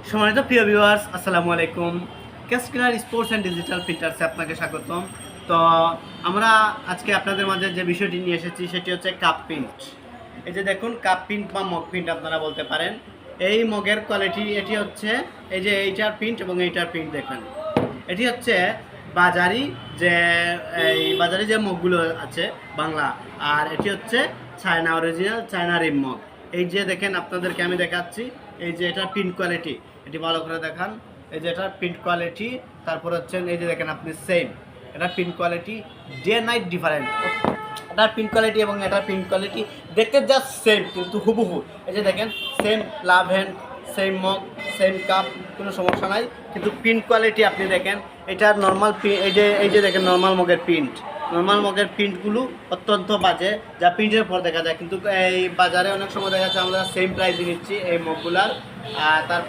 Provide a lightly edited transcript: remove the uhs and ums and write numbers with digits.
সম্মানিত প্রিয় ভিউয়ার্স, আসসালামু আলাইকুম। ক্যাশকিলার স্পোর্টস অ্যান্ড ডিজিটাল প্রিন্টার্সে আপনাকে স্বাগতম। তো আমরা আজকে আপনাদের মাঝে যে বিষয়টি নিয়ে এসেছি সেটি হচ্ছে কাপ প্রিন্ট। এই যে দেখুন, কাপ প্রিন্ট বা মগ প্রিন্ট আপনারা বলতে পারেন। এই মগের কোয়ালিটি এটি হচ্ছে এই যে এইটার প্রিন্ট এবং এইটার প্রিন্ট দেখেন। এটি হচ্ছে বাজারি যে বাজারি যে মগগুলো আছে বাংলা, আর এটি হচ্ছে চায়না অরিজিনাল চায়না রিম মগ। এই যে দেখেন, আপনাদেরকে আমি দেখাচ্ছি। এই যে এটার প্রিন্ট কোয়ালিটি, এটি ভালো করে দেখান। এই যে এটার প্রিন্ট কোয়ালিটি, তারপর হচ্ছে এই যে দেখেন আপনি সেম, এটার print quality day night different. এটার প্রিন্ট কোয়ালিটি এবং এটার প্রিন্ট কোয়ালিটি দেখতে জাস্ট সেম, কিন্তু হুবহু। এই যে দেখেন, same love hand, same mug, same cup, কোনো সমস্যা নাই। কিন্তু প্রিন্ট কোয়ালিটি আপনি দেখেন, এটার নর্মাল এই যে দেখেন নর্মাল মগের প্রিন্ট, নর্মাল মগের প্রিন্টগুলো অত্যন্ত বাজে, যা প্রিন্টের পর দেখা যায়। কিন্তু এই বাজারে অনেক সময় দেখা যাচ্ছে আমরা সেম প্রাইসে নিচ্ছি এই মগগুলার। তার